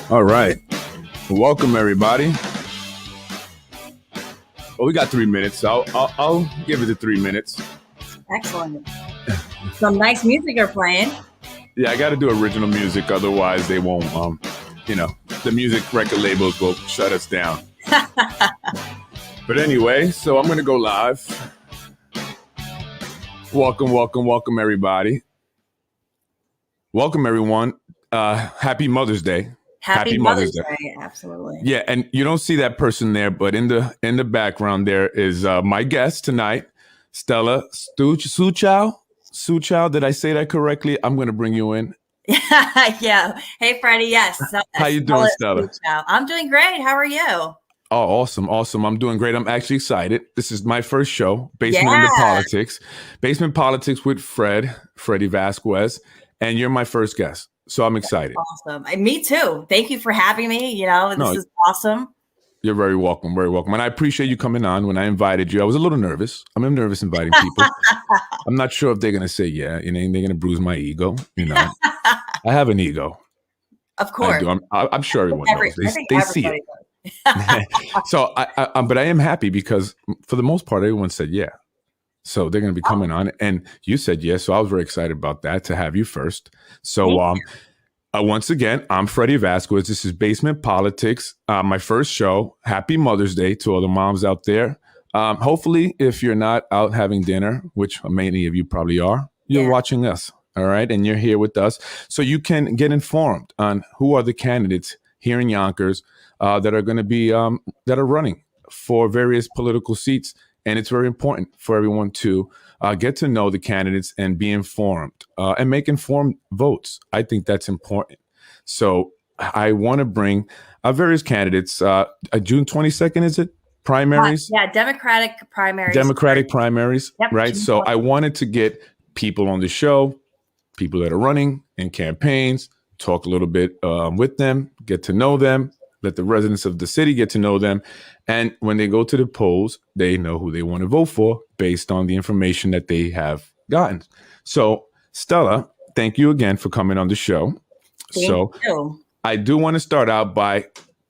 All right. Welcome, everybody. Well, we got 3 minutes, so I'll give it the 3 minutes. Excellent. Some nice music you're playing. Yeah, I got to do original music. Otherwise, they won't, the music record labels will shut us down. But anyway, so I'm going to go live. Welcome, everybody. Welcome, everyone. Happy Mother's Day. Happy Mother's Day. Absolutely. Yeah, and you don't see that person there, but in the background there is my guest tonight, Stella Schwuchow. Schwuchow, did I say that correctly? I'm going to bring you in. Yeah. Hey, Freddy. Yes. How you doing, Stella? Schwuchow. I'm doing great. How are you? Oh, awesome. I'm doing great. I'm actually excited. This is my first show, Basement into Politics. Basement Politics with Freddy Vazquez, and you're my first guest. So I'm excited. Awesome. Me too. Thank you for having me. This is awesome. You're very welcome. Very welcome. And I appreciate you coming on. When I invited you, I was a little nervous. I'm nervous inviting people. I'm not sure if they're going to say, yeah, they're going to bruise my ego. I have an ego. Of course. I'm sure everyone knows. They see it. So, but I am happy because for the most part, everyone said, yeah. So they're going to be coming on, and you said yes. So I was very excited about that to have you first. So once again, I'm Freddy Vazquez. This is Basement Politics, my first show. Happy Mother's Day to all the moms out there. Hopefully, if you're not out having dinner, which many of you probably are, you're watching us. All right. And you're here with us so you can get informed on who are the candidates here in Yonkers that are going to be that are running for various political seats. And it's very important for everyone to get to know the candidates and be informed and make informed votes. I think that's important. So I want to bring various candidates. June 22nd, is it? Primaries? Yeah, Democratic primaries. Yep, right? So I wanted to get people on the show, people that are running in campaigns, talk a little bit with them, get to know them. Let the residents of the city get to know them. And when they go to the polls, they know who they want to vote for based on the information that they have gotten. So, Stella, thank you again for coming on the show. Thank you. I do want to start out by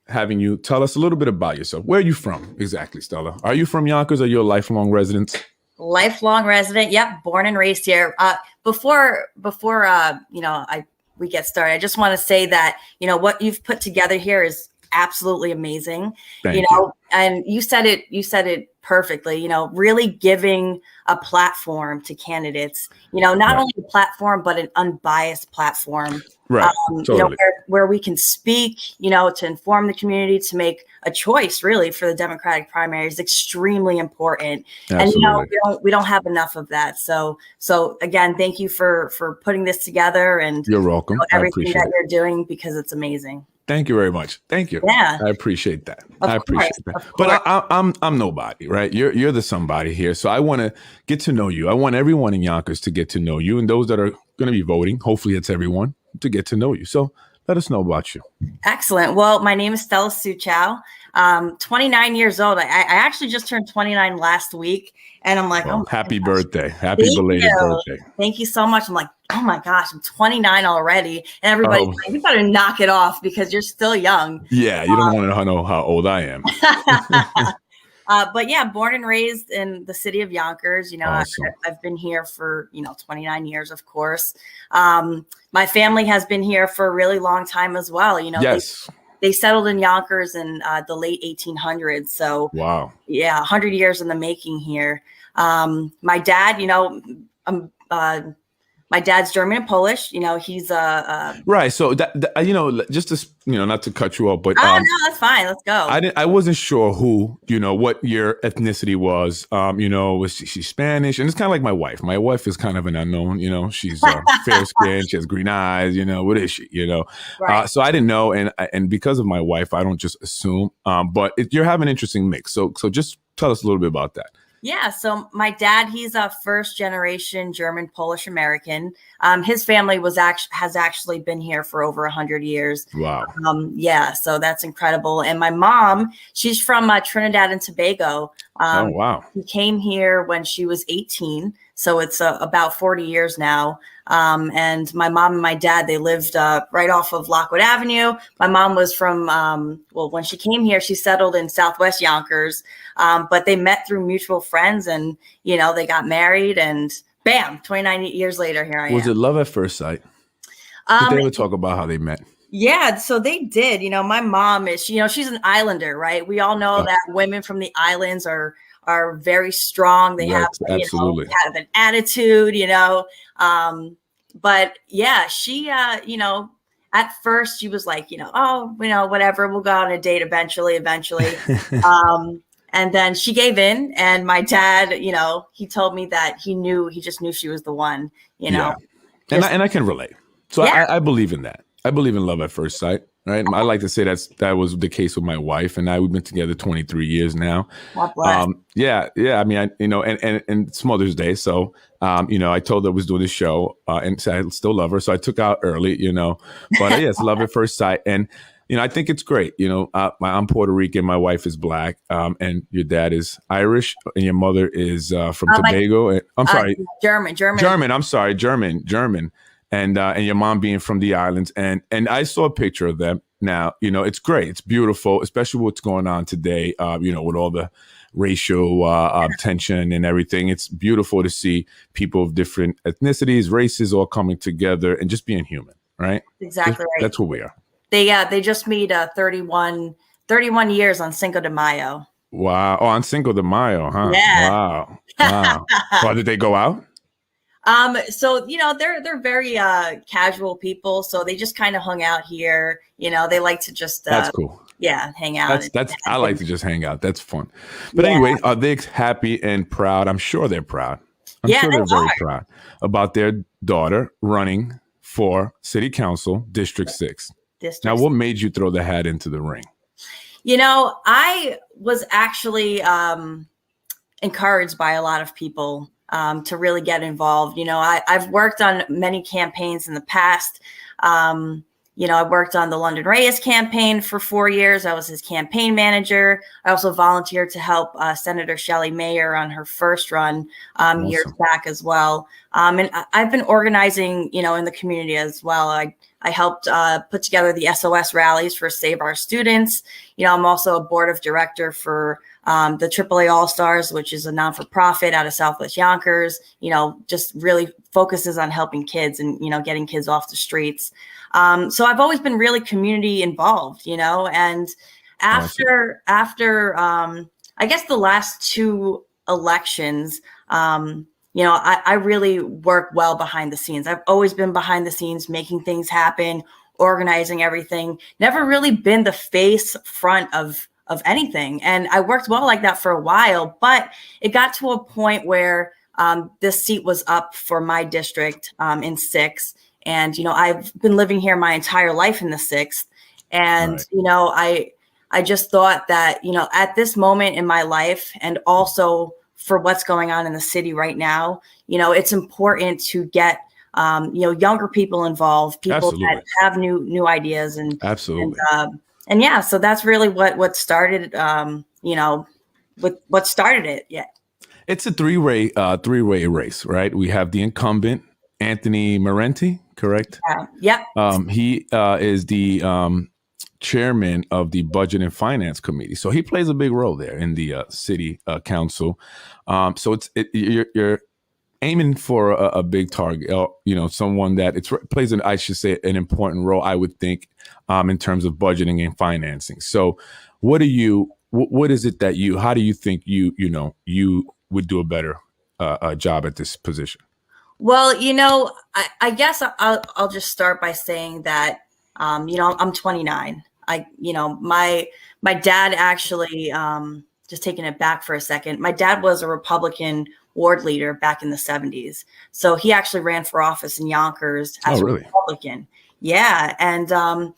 having you tell us a little bit about yourself. Where are you from exactly, Stella? Are you from Yonkers? Are you a lifelong resident? Lifelong resident. Yep. Born and raised here. Before we get started, I just want to say that, what you've put together here is absolutely amazing. Thank you. And you said it perfectly, really giving a platform to candidates, not only a platform, but an unbiased platform. Right. Totally. Where we can speak, to inform the community, to make a choice really for the Democratic primary is extremely important. Absolutely. And we don't have enough of that. So again, thank you for putting this together, and you're welcome. Everything that you're doing, because it's amazing. Thank you very much. Thank you. Yeah. I appreciate that. But I'm nobody, right? You're the somebody here. So I want to get to know you. I want everyone in Yonkers to get to know you, and those that are going to be voting, hopefully it's everyone, to get to know you. So let us know about you. Excellent. Well, my name is Stella Schwuchow. 29 years old. I actually just turned 29 last week, and I'm like, happy birthday. Happy belated birthday. Thank you so much. I'm like, oh my gosh, I'm 29 already. And everybody's like, you better knock it off because you're still young. Yeah, you don't want to know how old I am. But yeah, born and raised in the city of Yonkers. Awesome. I've been here for 29 years, of course. My family has been here for a really long time as well. Yes. They settled in Yonkers in the late 1800s. So wow. Yeah, 100 years in the making here. My dad, my dad's German and Polish. He's right. So that just to not to cut you off, but no, that's fine. Let's go. I wasn't sure what your ethnicity was. Was she Spanish? And it's kind of like my wife. My wife is kind of an unknown. She's fair skinned. She has green eyes. What is she? Right. So I didn't know, and because of my wife, I don't just assume. But you have an interesting mix. So just tell us a little bit about that. Yeah. So my dad, he's a first generation German, Polish American. His family has actually been here for over 100 years. Wow. Yeah. So that's incredible. And my mom, she's from Trinidad and Tobago. Oh, wow. He came here when she was 18. So it's about 40 years now. And my mom and my dad, they lived right off of Lockwood Avenue. My mom was from, when she came here, she settled in Southwest Yonkers. But they met through mutual friends and, they got married and bam, 29 years later, here I am. Was it love at first sight? Did they ever talk about how they met? Yeah, so they did. My mom is, she's an islander, right? We all know that women from the islands are very strong. They have, absolutely have an attitude, but yeah, she, at first she was like, whatever, we'll go on a date eventually. And then she gave in, and my dad, he told me that he just knew she was the one, Yeah. And I can relate. So yeah. I believe in that. I believe in love at first sight, right? I like to say that was the case with my wife and I. We've been together 23 years now. God bless. Yeah. I mean, and it's Mother's Day, so I told her I was doing this show, and so I still love her, so I took out early, But yes, love at first sight, and I think it's great. I'm Puerto Rican, my wife is Black, and your dad is Irish, and your mother is from Tobago. I'm sorry, German. I'm sorry, German. And your mom being from the islands, and I saw a picture of them. Now, it's great, it's beautiful, especially what's going on today. With all the racial tension and everything, it's beautiful to see people of different ethnicities, races, all coming together and just being human, right? Exactly right. That's what we are. They just made 31 years on Cinco de Mayo. Wow! Oh, on Cinco de Mayo, huh? Yeah. Wow. Well, did they go out? So, they're very, casual people. So they just kind of hung out here. They like to just, that's cool. Yeah. Hang out. I like to just hang out. That's fun. But anyway, are they happy and proud? I'm sure they're proud. I'm sure they're very proud about their daughter running for city council, District 6. Now, what made you throw the hat into the ring? I was actually, encouraged by a lot of people to really get involved. I've worked on many campaigns in the past. I worked on the London Reyes campaign for 4 years. I was his campaign manager. I also volunteered to help Senator Shelley Mayer on her first run awesome. Years back as well. And I've been organizing, in the community as well. I helped put together the SOS rallies for Save Our Students. I'm also a board of director for the AAA All-Stars, which is a non-for-profit out of Southwest Yonkers, just really focuses on helping kids and, getting kids off the streets. So I've always been really community involved, and after I guess the last two elections, I really work well behind the scenes. I've always been behind the scenes, making things happen, organizing everything, never really been the face front of anything. And I worked well like that for a while, but it got to a point where this seat was up for my district in 6th. And, I've been living here my entire life in the 6th. And, right. I just thought that, at this moment in my life and also for what's going on in the city right now, it's important to get, younger people involved, people Absolutely. That have new ideas and Absolutely. And yeah, so that's really what started, what started it. Yeah. It's a three-way race, right? We have the incumbent, Anthony Marenti, correct? Yep. He is the chairman of the Budget and Finance Committee. So he plays a big role there in the city council. So you're aiming for a big target, someone that plays an important role, I would think, in terms of budgeting and financing. So what is it that how do you think you would do a better job at this position? Well, I guess I'll just start by saying that, I'm 29. My dad actually, just taking it back for a second, my dad was a Republican ward leader back in the 70s. So he actually ran for office in Yonkers as a Republican. Yeah. And,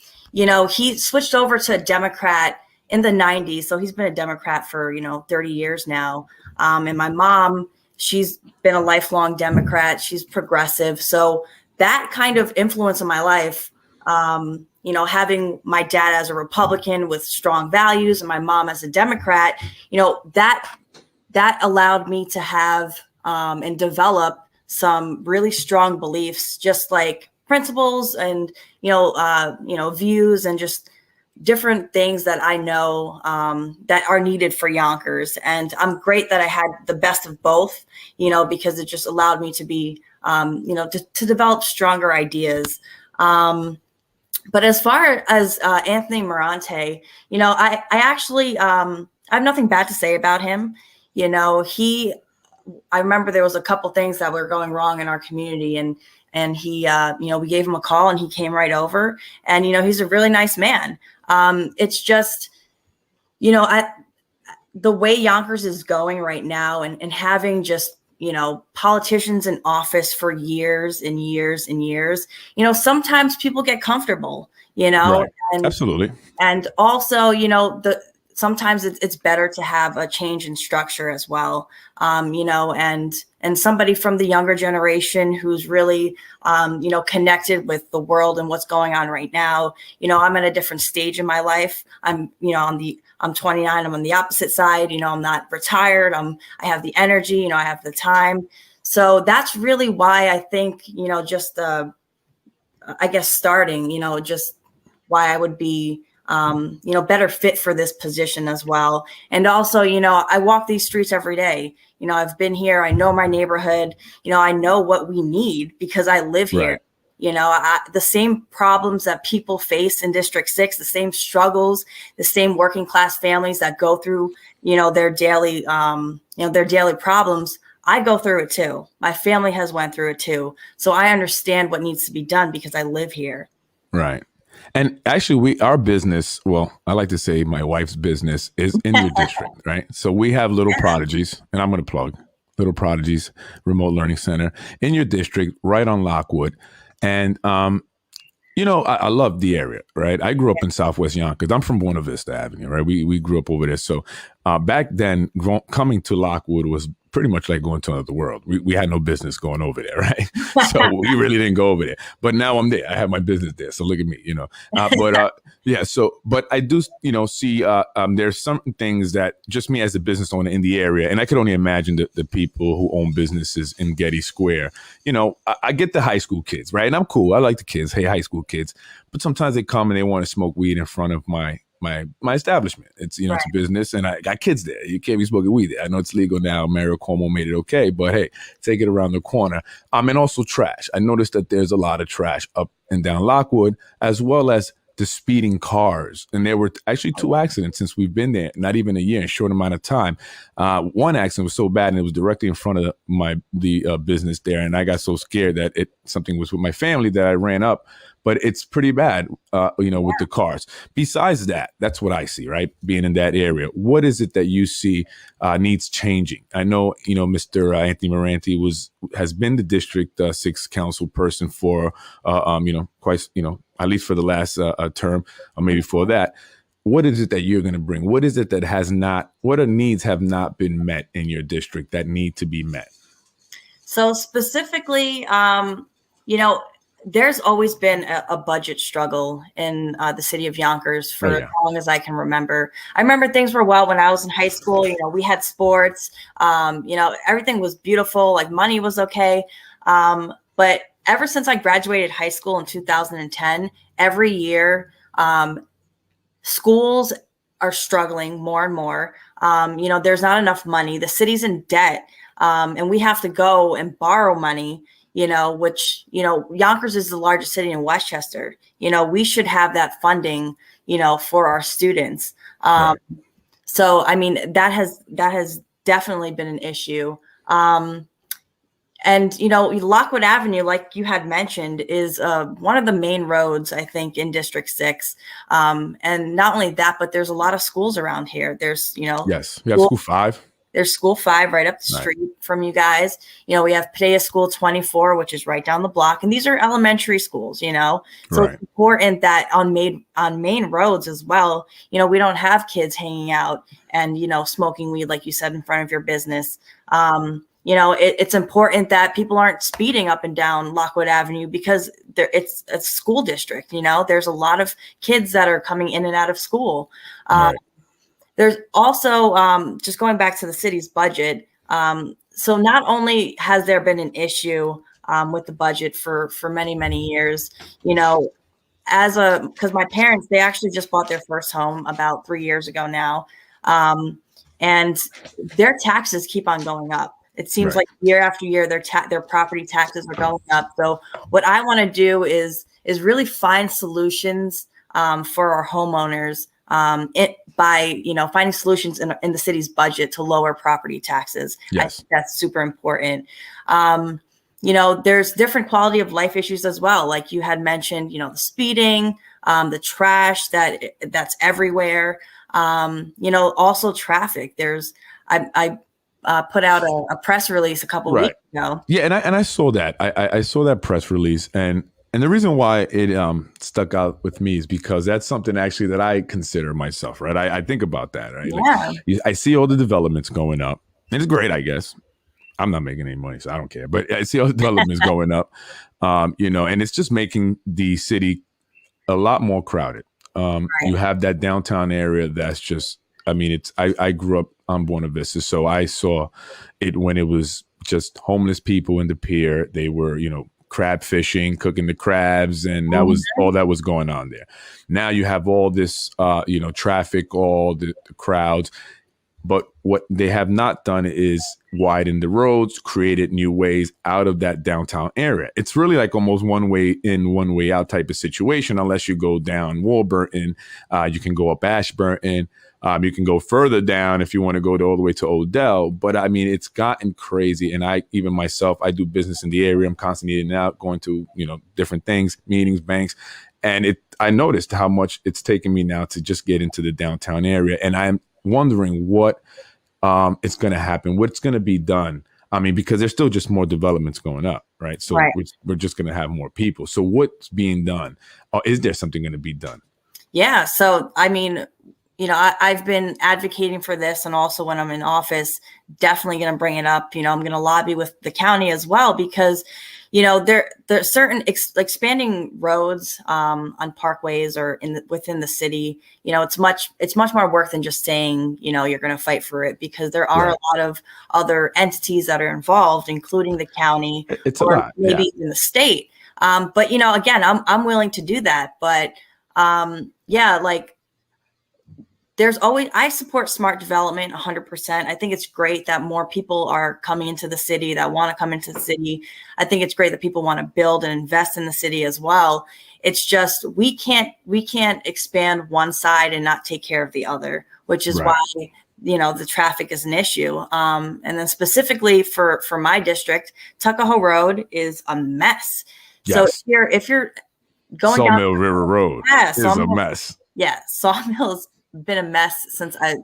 he switched over to a Democrat in the 90s. So he's been a Democrat for, 30 years now. And my mom, she's been a lifelong Democrat. She's progressive. So that kind of influence in my life, having my dad as a Republican with strong values and my mom as a Democrat, that that allowed me to have and develop some really strong beliefs, just like principles and, views and just different things that I know that are needed for Yonkers. And I'm great that I had the best of both, because it just allowed me to be, to develop stronger ideas. But as far as Anthony Morante, I actually, I have nothing bad to say about him. I remember there was a couple things that were going wrong in our community, and he, we gave him a call and he came right over, and, he's a really nice man. It's just, the way Yonkers is going right now, and having just, politicians in office for years and years and years, sometimes people get comfortable, Right. and Absolutely. and also, sometimes it's better to have a change in structure as well, and somebody from the younger generation who's really, connected with the world and what's going on right now. I'm at a different stage in my life. I'm 29. I'm on the opposite side. I'm not retired. I have the energy. I have the time. So that's really why I think, just I guess starting, just why I would be, better fit for this position as well. And also, I walk these streets every day. I've been here. I know my neighborhood. I know what we need because I live here. Right. The same problems that people face in District 6, the same struggles, the same working class families that go through, their daily problems. I go through it too. My family has went through it too. So I understand what needs to be done because I live here. Right. And actually, our business, well, I like to say my wife's business is in your district, right? So we have Little Prodigies, and I'm going to plug Little Prodigies Remote Learning Center in your district, right on Lockwood. And, I love the area, right? I grew up in Southwest Yonkers. I'm from Buena Vista Avenue, right? We grew up over there. So back then, coming to Lockwood was pretty much like going to another world. We had no business going over there, right? So we really didn't go over there. But now I'm there. I have my business there. So look at me, yeah. So, but I do, see there's some things that just me as a business owner in the area, and I could only imagine the people who own businesses in Getty Square. I get the high school kids, right? And I'm cool. I like the kids. Hey, high school kids. But sometimes they come and they want to smoke weed in front of my establishment. It's, right. It's a business and I got kids there. You can't be smoking weed there. I know it's legal now. Mayor Cuomo made it okay, but hey, take it around the corner. And also trash. I noticed that there's a lot of trash up and down Lockwood, as well as the speeding cars. And there were actually 2 accidents since we've been there, not even a year, in a short amount of time. One accident was so bad and it was directly in front of the business there. And I got so scared that something was with my family that I ran up. But it's pretty bad, with the cars. Besides that, that's what I see, right? Being in that area. What is it that you see needs changing? I know, Mr. Anthony Morante has been the District 6 council person for, quite, at least for the last term, or maybe for that. What is it that you're going to bring? What is it that what needs have not been met in your district that need to be met? So specifically, there's always been a budget struggle in the city of Yonkers for as long as I can remember. I remember things were well when I was in high school. We had sports. Everything was beautiful. Like money was okay. But ever since I graduated high school in 2010, every year, schools are struggling more and more. There's not enough money. The city's in debt, and we have to go and borrow money. Which, Yonkers is the largest city in Westchester. We should have that funding, for our students. Right. So, I mean, that has definitely been an issue. And, Lockwood Avenue, like you had mentioned, is one of the main roads, I think, in District 6. And not only that, but there's a lot of schools around here. There's, yes, we have School 5. There's School 5 right up the street from you guys. We have Padilla School 24, which is right down the block. And these are elementary schools, So It's important that on main roads as well, we don't have kids hanging out and, smoking weed, like you said, in front of your business. It's important that people aren't speeding up and down Lockwood Avenue because it's a school district. There's a lot of kids that are coming in and out of school. there's also just going back to the city's budget. So not only has there been an issue with the budget for many, many years, because my parents, they actually just bought their first home about 3 years ago now. And their taxes keep on going up. It seems like year after year, their property taxes are going up. So what I want to do is really find solutions for our homeowners by finding solutions in the city's budget to lower property taxes. Yes. I think that's super important. There's different quality of life issues as well. Like you had mentioned, the speeding, the trash that's everywhere. Also traffic. I put out a press release a couple weeks ago. Yeah, and I saw that. I saw that press release, and the reason why it stuck out with me is because that's something actually that I consider myself, right? I think about that, right? Yeah. Like, I see all the developments going up, and it's great, I guess. I'm not making any money, so I don't care. But I see all the developments going up, and it's just making the city a lot more crowded. You have that downtown area that's just, I grew up on Buena Vista, so I saw it when it was just homeless people in the pier. They were, crab fishing, cooking the crabs, and that was all that was going on there. Now you have all this, traffic, all the crowds. But what they have not done is widen the roads, created new ways out of that downtown area. It's really like almost one way in, one way out type of situation, unless you go down Warburton. You can go up Ashburton. You can go further down if you want to go all the way to Odell. But it's gotten crazy. And I do business in the area. I'm constantly in and out, going to, different things, meetings, banks. And I noticed how much it's taken me now to just get into the downtown area. And I'm wondering what is going to happen, what's going to be done. Because there's still just more developments going up, right? So we're just going to have more people. So what's being done? Or is there something going to be done? Yeah. So, I've been advocating for this, and also when I'm in office, definitely going to bring it up. I'm going to lobby with the county as well, because there's certain expanding roads on parkways or within the city. It's much more work than just saying you're going to fight for it, because there are a lot of other entities that are involved, including the county, it's or a lot, maybe even the state. But again, I'm willing to do that. But I support smart development 100%. I think it's great that more people are coming into the city, that want to come into the city. I think it's great that people want to build and invest in the city as well. It's just, we can't expand one side and not take care of the other, which is why, the traffic is an issue. And then specifically for my district, Tuckahoe Road is a mess. Yes. So if you're going Sawmill River Road is a mess. Yeah. Sawmill's been a mess since I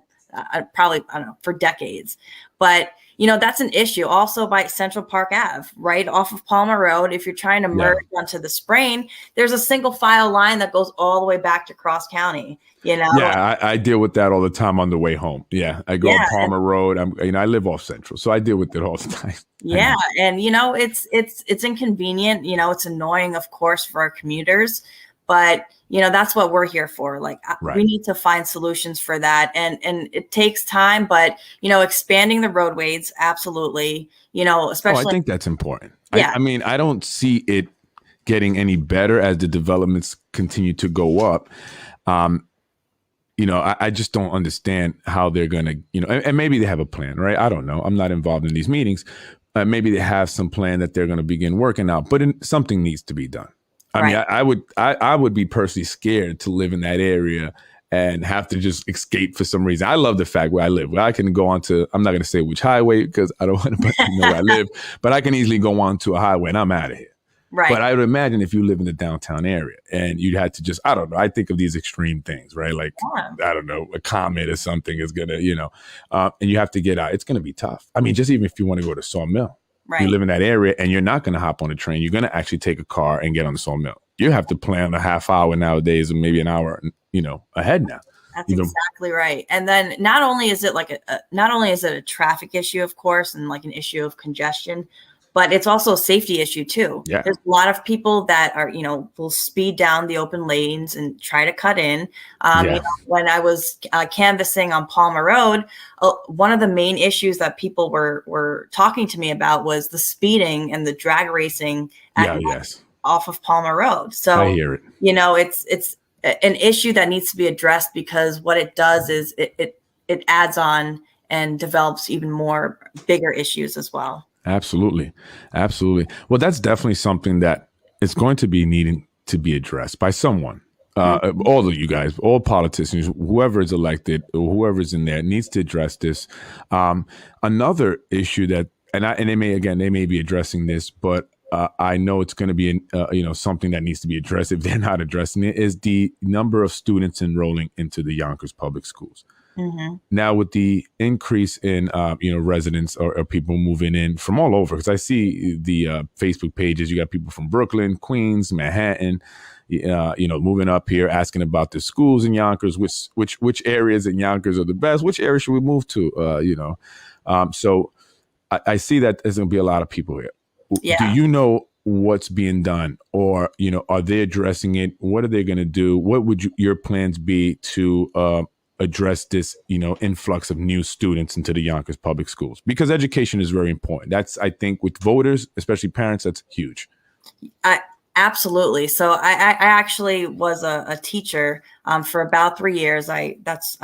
probably, I don't know, for decades. But, that's an issue. Also by Central Park Ave, right off of Palmer Road. If you're trying to merge onto the Sprain, there's a single file line that goes all the way back to Cross County, Yeah, I deal with that all the time on the way home. Yeah, I go on Palmer Road. I live off Central, so I deal with it all the time. Yeah, and it's inconvenient. It's annoying, of course, for our commuters, but that's what we're here for. Like, we need to find solutions for that. And it takes time, but, expanding the roadways, absolutely, especially. I think that's important. Yeah. I don't see it getting any better as the developments continue to go up. I just don't understand how they're going to, and maybe they have a plan, right? I don't know. I'm not involved in these meetings. Maybe they have some plan that they're going to begin working out, but something needs to be done. I would be personally scared to live in that area and have to just escape for some reason. I love the fact where I live, where I can go on to, I'm not going to say which highway because I don't want to know where I live, but I can easily go on to a highway and I'm out of here. Right. But I would imagine if you live in the downtown area and you had to just, I don't know, I think of these extreme things, right? Like, I don't know, a comet or something is going to, and you have to get out. It's going to be tough. Just even if you want to go to Sawmill. Right. You live in that area and you're not going to hop on a train. You're going to actually take a car and get on the Sawmill. You have to plan a half hour nowadays or maybe an hour, ahead now. That's exactly right. And then not only is it a traffic issue, of course, and like an issue of congestion, but it's also a safety issue too. Yeah. There's a lot of people that are, will speed down the open lanes and try to cut in. When I was canvassing on Palmer Road, one of the main issues that people were talking to me about was the speeding and the drag racing off of Palmer Road. So I hear it. It's an issue that needs to be addressed, because what it does is it adds on and develops even more bigger issues as well. Absolutely. Absolutely. Well, that's definitely something that is going to be needing to be addressed by someone. All of you guys, all politicians, whoever is elected or whoever is in there needs to address this. Another issue that, and they may be addressing this, but I know it's going to be, something that needs to be addressed if they're not addressing it, is the number of students enrolling into the Yonkers public schools. Mm-hmm. Now, with the increase in, residents or people moving in from all over, because I see the Facebook pages, you got people from Brooklyn, Queens, Manhattan, moving up here, asking about the schools in Yonkers, which areas in Yonkers are the best, which area should we move to, so I see that there's going to be a lot of people here. Yeah. Do you know what's being done, or, are they addressing it? What are they going to do? What would your plans be to address this, influx of new students into the Yonkers public schools? Because education is very important. That's, I think, with voters, especially parents, that's huge. Absolutely. So I actually was a teacher for about 3 years. I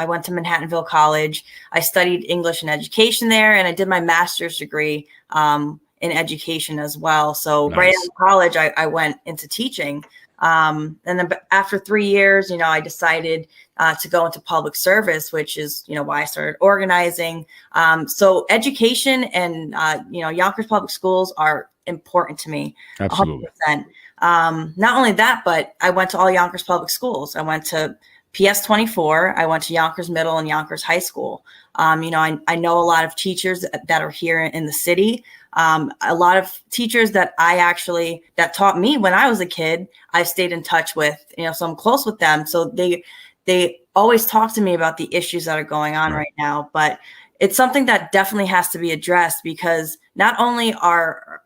went to Manhattanville College. I studied English and education there, and I did my master's degree in education as well. So nice. Right out of college, I went into teaching. And then after 3 years, I decided to go into public service, which is, why I started organizing. So education and, Yonkers public schools are important to me. Absolutely. 100%. Not only that, but I went to all Yonkers public schools. I went to PS 24. I went to Yonkers Middle and Yonkers High School. I know a lot of teachers that are here in the city. A lot of teachers that taught me when I was a kid, I've stayed in touch with, so I'm close with them. So they always talk to me about the issues that are going on right now, but it's something that definitely has to be addressed, because not only our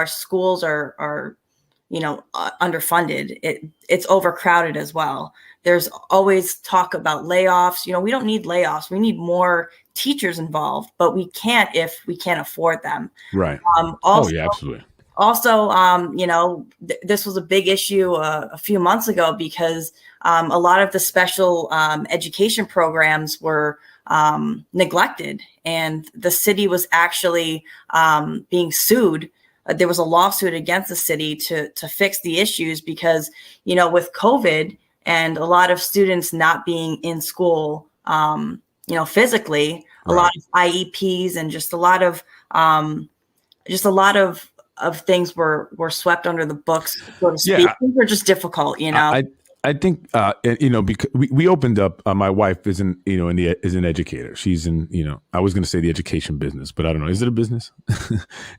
schools are underfunded, it's overcrowded as well. There's always talk about layoffs. We don't need layoffs. We need more teachers involved, but we can't if we can't afford them. Right. Absolutely. Also, this was a big issue a few months ago, because a lot of the special education programs were neglected, and the city was actually being sued. There was a lawsuit against the city to fix the issues, because, with COVID and a lot of students not being in school, physically, right. A lot of IEPs and just a lot of things were swept under the books, so to speak. Things were just difficult, I think, because we opened up, my wife is an educator. She's in, I was going to say the education business, but I don't know. Is it a business?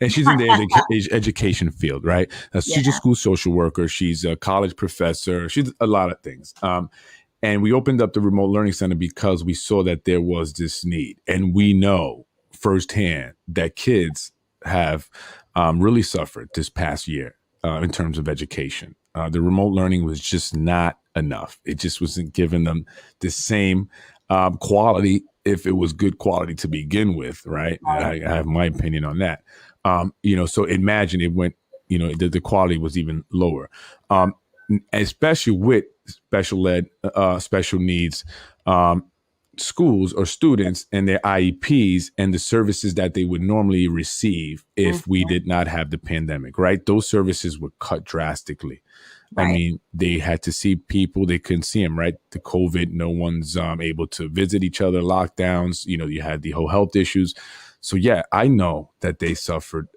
And she's in the education field, right? She's a school social worker. She's a college professor. She's a lot of things. And we opened up the remote learning center because we saw that there was this need. And we know firsthand that kids have really suffered this past year in terms of education. The remote learning was just not enough. It just wasn't giving them the same quality, if it was good quality to begin with, right? I have my opinion on that. So imagine it went, the quality was even lower, especially with special ed, special needs schools or students and their IEPs and the services that they would normally receive if we did not have the pandemic, right? Those services were cut drastically. Right. I mean, they had to see people, they couldn't see them, right? The COVID, no one's able to visit each other, lockdowns, you had the whole health issues. So yeah, I know that they suffered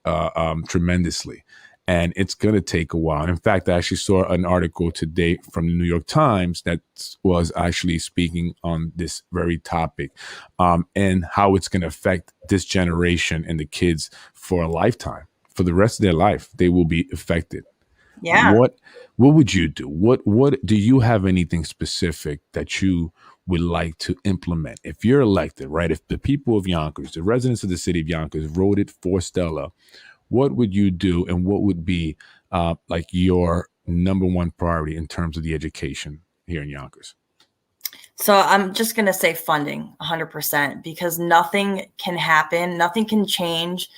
tremendously. And it's going to take a while. In fact, I actually saw an article today from the New York Times that was actually speaking on this very topic, and how it's going to affect this generation and the kids for a lifetime. For the rest of their life, they will be affected. Yeah. What would you do? What do you have anything specific that you would like to implement if you're elected, right? If the people of Yonkers, the residents of the city of Yonkers voted for Stella, what would you do, and what would be like your number one priority in terms of the education here in Yonkers? So I'm just going to say funding 100%, because nothing can happen, nothing can change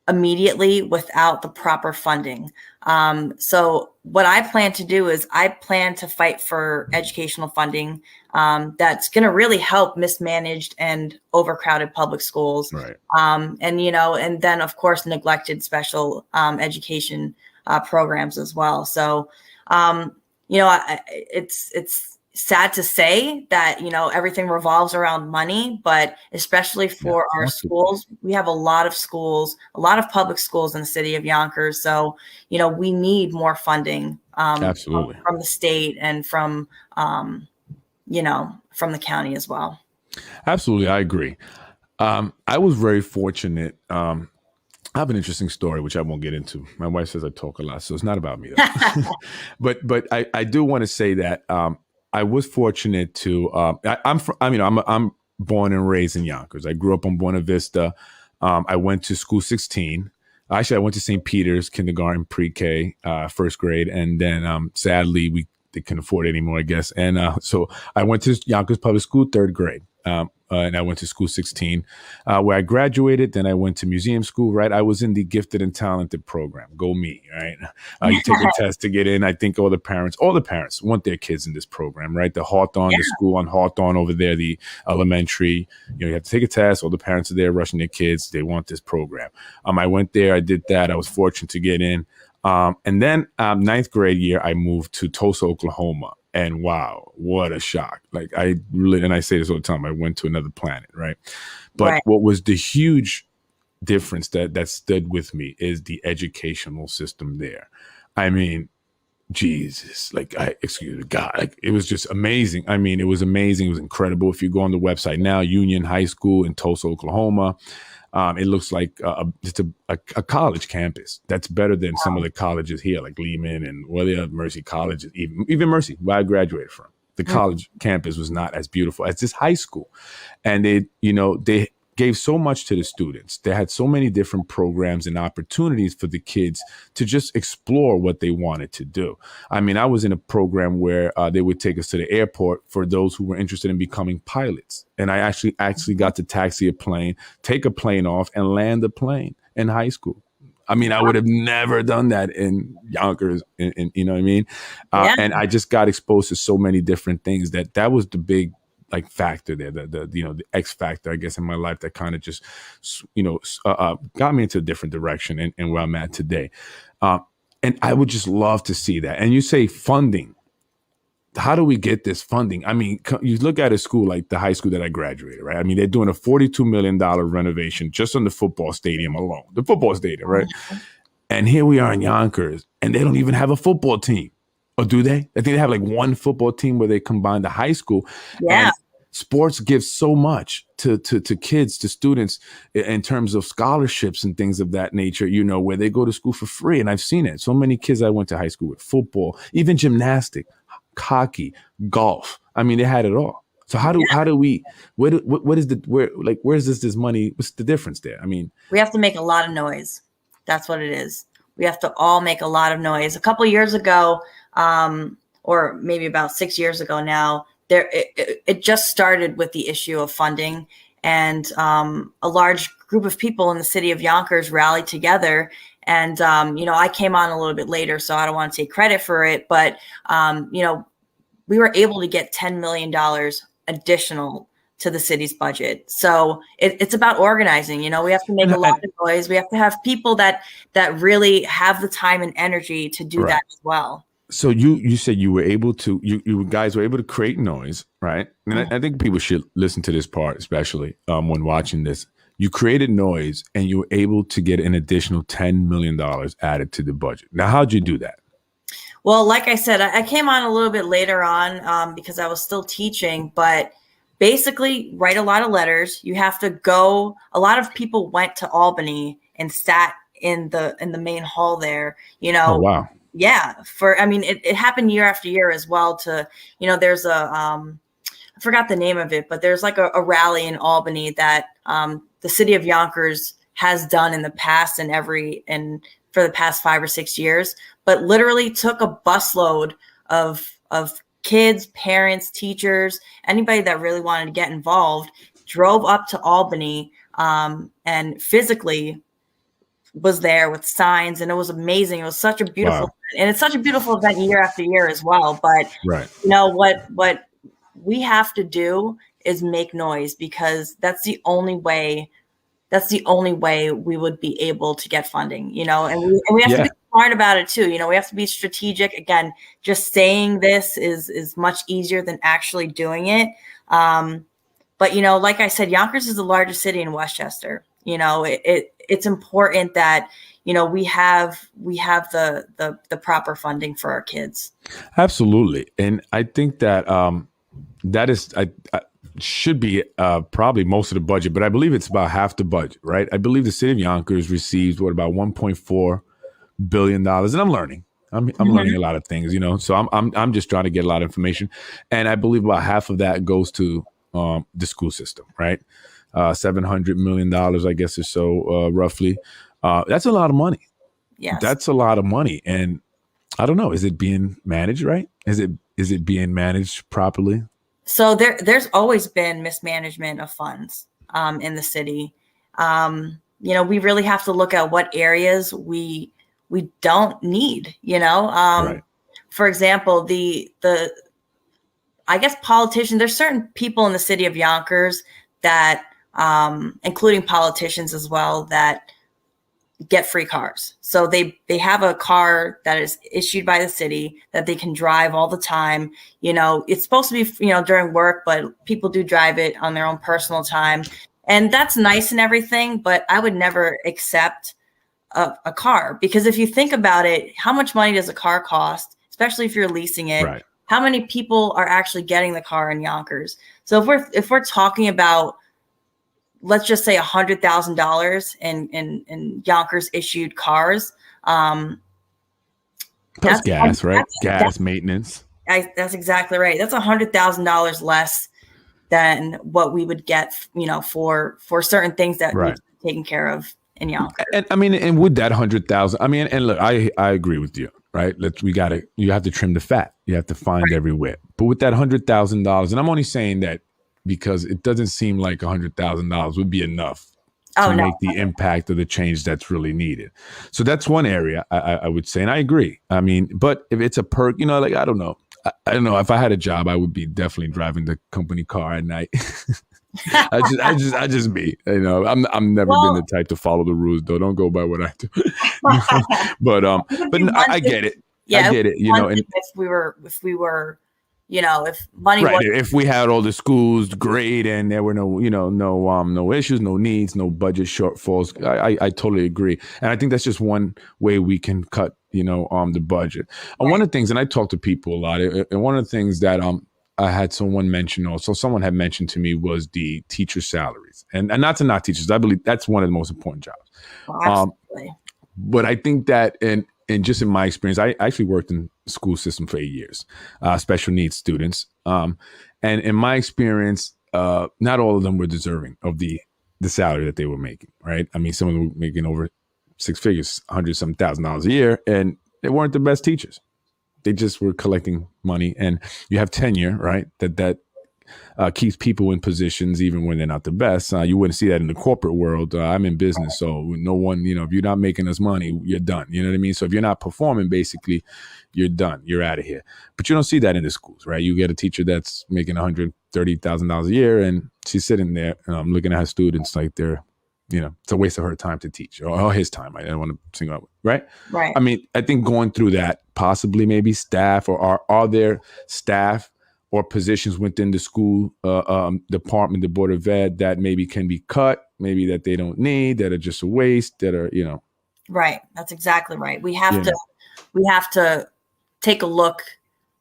immediately without the proper funding. So what I plan to do is I plan to fight for educational funding that's going to really help mismanaged and overcrowded public schools. Right. And, you know, and then of course, neglected special education programs as well. So, you know, it's sad to say that, you know, everything revolves around money, but especially for our schools, we have a lot of schools, a lot of public schools in the city of Yonkers. So, you know, we need more funding Absolutely. from the state and from, you know, from the county as well. Absolutely. I agree. I was very fortunate. I have an interesting story, which I won't get into. My wife says I talk a lot, so it's not about me. but I do want to say that I was fortunate to. I'm born and raised in Yonkers. I grew up on Buena Vista. I went to school 16. Actually, I went to St. Peter's kindergarten, pre-K, first grade, and then sadly they couldn't afford it anymore, I guess. And so I went to Yonkers Public School, third grade. And I went to school 16, where I graduated. Then I went to museum school, right? I was in the gifted and talented program. Go me, right? You take a test to get in. I think all the parents want their kids in this program, right? The Hawthorne, the school on Hawthorne over there, the elementary, you have to take a test. All the parents are there rushing their kids. They want this program. I went there. I did that. I was fortunate to get in. And then ninth grade year, I moved to Tulsa, Oklahoma. And wow, what a shock. Like and I say this all the time, I went to another planet, right? But what was the huge difference that stood with me is the educational system there. I mean, Jesus, excuse me, God, like it was just amazing. I mean, it was amazing. It was incredible. If you go on the website now, Union High School in Tulsa, Oklahoma, it looks like just a college campus that's better than some of the colleges here, like Lehman and the other Mercy colleges, even Mercy, where I graduated from. The college campus was not as beautiful as this high school. And they gave so much to the students. They had so many different programs and opportunities for the kids to just explore what they wanted to do. I mean, I was in a program where they would take us to the airport for those who were interested in becoming pilots. And I actually got to taxi a plane, take a plane off, and land a plane in high school. I mean, I would have never done that in Yonkers, and you know what I mean? And I just got exposed to so many different things that was the big factor there, the X factor, I guess, in my life that kind of just, got me into a different direction and where I'm at today. And I would just love to see that. And you say funding. How do we get this funding? I mean, you look at a school like the high school that I graduated, right? I mean, they're doing a $42 million renovation just on the football stadium alone, the football stadium, right? And here we are in Yonkers, and they don't even have a football team. Or do they? I think they have one football team where they combine the high school. Yeah. And sports gives so much to kids, to students in terms of scholarships and things of that nature, where they go to school for free. And I've seen it. So many kids I went to high school with, football, even gymnastics, hockey, golf. I mean, they had it all. So where's this money? What's the difference there? I mean, we have to make a lot of noise. That's what it is. We have to all make a lot of noise. A couple of years ago, or maybe about 6 years ago now, it just started with the issue of funding, and a large group of people in the city of Yonkers rallied together. And I came on a little bit later, so I don't want to take credit for it, but we were able to get $10 million additional to the city's budget. So it's about organizing. We have to make a lot of noise. We have to have people that really have the time and energy to do that as well. So you said you were able to, you guys were able to create noise, right? And I think people should listen to this part, especially when watching this. You created noise and you were able to get an additional $10 million added to the budget. Now, how'd you do that? Well, like I said, I came on a little bit later on because I was still teaching, but basically write a lot of letters. You have to go. A lot of people went to Albany and sat in the main hall there, Oh, wow. Yeah. It happened year after year as well there's I forgot the name of it, but there's a rally in Albany that the city of Yonkers has done in the past and for the past 5 or 6 years, but literally took a busload of kids, parents, teachers, anybody that really wanted to get involved, drove up to Albany and physically was there with signs, and it was amazing. It was such a beautiful and it's such a beautiful event year after year as well. But you know what we have to do is make noise, because that's the only way we would be able to get funding, you know, and we have to be smart about it too. You know, we have to be strategic. Again, just saying this is much easier than actually doing it. But, you know, like I said, Yonkers is the largest city in Westchester. You know, it's important that, you know, we have the proper funding for our kids. Absolutely. And I think that that is, I should be probably most of the budget, but I believe it's about half the budget, right? I believe the city of Yonkers receives about $1.4 billion. And I'm learning. I'm learning a lot of things, you know, so I'm just trying to get a lot of information. And I believe about half of that goes to the school system, right? $700 million, I guess, or so, roughly. That's a lot of money. Yes. That's a lot of money. And I don't know, is it being managed right? Is it being managed properly? So there's always been mismanagement of funds in the city. You know, we really have to look at what areas we don't need, you know. For example, the I guess politicians, there's certain people in the city of Yonkers that including politicians as well, that get free cars. So they have a car that is issued by the city that they can drive all the time. You know, it's supposed to be, you know, during work, but people do drive it on their own personal time. And that's nice and everything, but I would never accept a car, because if you think about it, how much money does a car cost, especially if you're leasing it? Right. How many people are actually getting the car in Yonkers? So if we're talking about, let's just say $100,000 in Yonkers issued cars. Plus gas, right? Gas maintenance. That's exactly right. That's $100,000 less than what we would get, you know, for certain things that we've taken care of in Yonkers. And I mean, and with that 100,000, I mean, and look, I agree with you, right? You have to trim the fat. You have to find everywhere. But with that $100,000, and I'm only saying that because it doesn't seem like $100,000 would be enough to make the impact of the change that's really needed. So that's one area I would say, and I agree. I mean, but if it's a perk, you know, like, I don't know. I don't know. If I had a job, I would be definitely driving the company car at night. I just be, you know, I'm never been the type to follow the rules, though. Don't go by what I do. but I get it. Yeah, I get it. You know, and if we were, you know, if money if we had all the schools great and there were no issues, no needs, no budget shortfalls, I totally agree. And I think that's just one way we can cut, you know, the budget. And one of the things, and I talk to people a lot, and one of the things that I had someone mention also, someone had mentioned to me, was the teacher salaries. And not to knock teachers, I believe that's one of the most important jobs. Absolutely. But I think that, and just in my experience, I actually worked in the school system for 8 years, special needs students. And in my experience, not all of them were deserving of the salary that they were making, right? I mean, some of them were making over six figures, $100,000 a year, and they weren't the best teachers. They just were collecting money. And you have tenure, right? That keeps people in positions even when they're not the best. You wouldn't see that in the corporate world. I'm in business, so no one, you know, if you're not making us money, you're done. You know what I mean? So if you're not performing, basically, you're done. You're out of here. But you don't see that in the schools, right? You get a teacher that's making $130,000 a year, and she's sitting there looking at her students like they're, you know, it's a waste of her time to teach, or his time. I don't want to single out, right? Right. I mean, I think going through that, possibly maybe staff, or are there staff or positions within the school department, the Board of Ed, that maybe can be cut, maybe that they don't need, that are just a waste, that are, you know. Right. That's exactly right. We have to take a look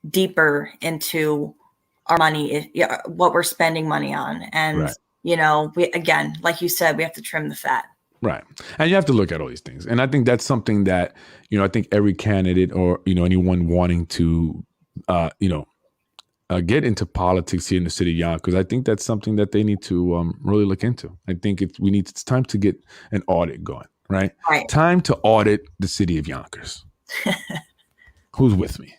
deeper into our money, what we're spending money on. And, you know, again, like you said, we have to trim the fat. Right. And you have to look at all these things. And I think that's something that, you know, I think every candidate, or, you know, anyone wanting to, you know, get into politics here in the city of Yonkers. I think that's something that they need to really look into. I think it's time to get an audit going, right? Time to audit the city of Yonkers. Who's with me?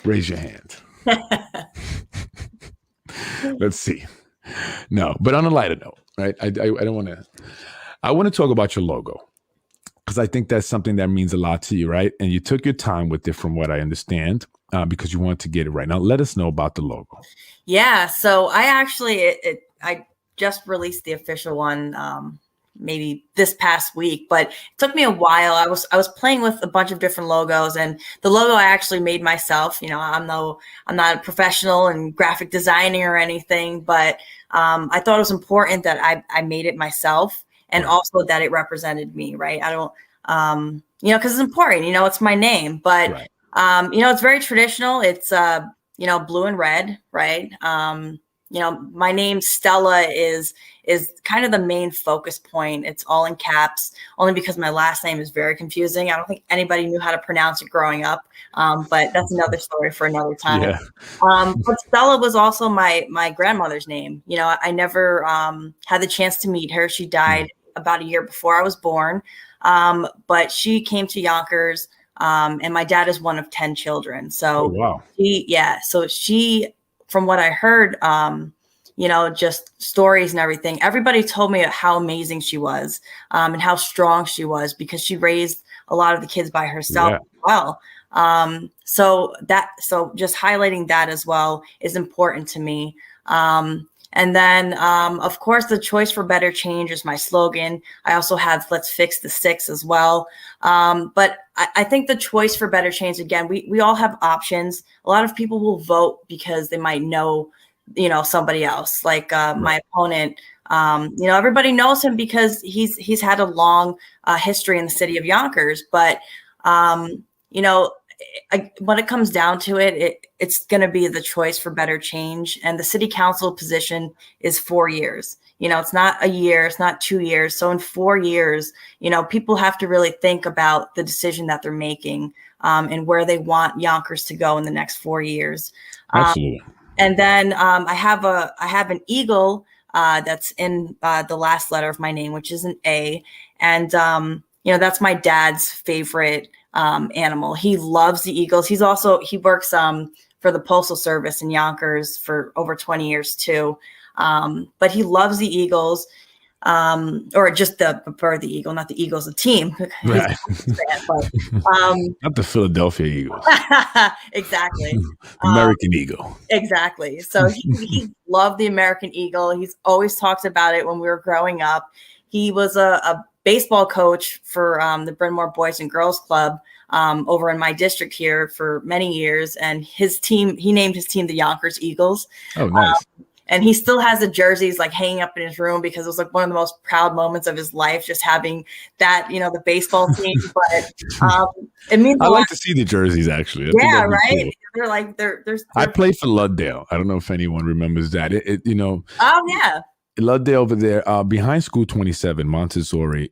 Raise your hand. Let's see. No, but on a lighter note, right? I don't want to. I want to talk about your logo, because I think that's something that means a lot to you, right? And you took your time with it, from what I understand, because you wanted to get it right. Now, let us know about the logo. Yeah, so I just released the official one maybe this past week, but it took me a while. I was playing with a bunch of different logos, and the logo I actually made myself. I'm not a professional in graphic designing or anything, but I thought it was important that I made it myself, and also that it represented me, right? I don't, because it's important, it's my name, but it's very traditional. It's blue and red, right? My name Stella is kind of the main focus point. It's all in caps, only because my last name is very confusing. I don't think anybody knew how to pronounce it growing up, but that's another story for another time. Yeah. But Stella was also my grandmother's name. I never had the chance to meet her. She died about a year before I was born, but she came to Yonkers, and my dad is one of 10 children. So she, from what I heard, just stories and everything, everybody told me how amazing she was, and how strong she was, because she raised a lot of the kids by herself as well. So just highlighting that as well is important to me. And then, of course, the choice for better change is my slogan. I also have let's fix the 6 as well. But I think the choice for better change, again, we all have options. A lot of people will vote because they might know, somebody else, like my opponent. Everybody knows him because he's had a long history in the city of Yonkers. But, when it comes down to it, it's going to be the choice for better change. And the city council position is 4 years. It's not a year, it's not 2 years. So in 4 years, people have to really think about the decision that they're making, and where they want Yonkers to go in the next 4 years. Absolutely. And then I have an eagle that's in the last letter of my name, which is an A. And, that's my dad's favorite animal. He loves the eagles. He works for the Postal Service in Yonkers for over 20 years too. But he loves the eagles, or just the eagle, not the Eagles, the team. Right. Not the Philadelphia Eagles. Exactly. American Eagle. Exactly. So he loved the American Eagle. He's always talked about it when we were growing up. He was a baseball coach for the Bryn Mawr Boys and Girls Club over in my district here for many years. And he named his team the Yonkers Eagles. Oh, nice. And he still has the jerseys like hanging up in his room, because it was like one of the most proud moments of his life, just having that, the baseball team. But it means I like to see the jerseys, actually. Yeah, right. Cool. They're I played for Luddale. I don't know if anyone remembers that. Oh yeah. Luddale over there, behind School 27, Montessori,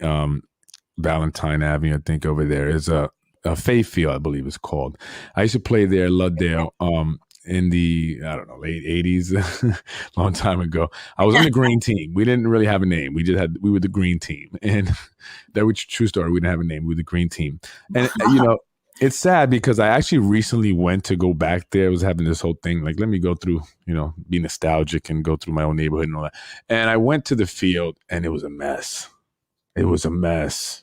Valentine Avenue, I think over there is a Faith Field, I believe it's called. I used to play there, Luddale, in the, I don't know, late 80s, long time ago. I was on the green team. We didn't really have a name. We were the green team. And that was a true story. We didn't have a name. We were the green team. And, it's sad because I actually recently went to go back there. I was having this whole thing, like, let me go through, be nostalgic and go through my own neighborhood and all that. And I went to the field, and it was a mess. It was a mess.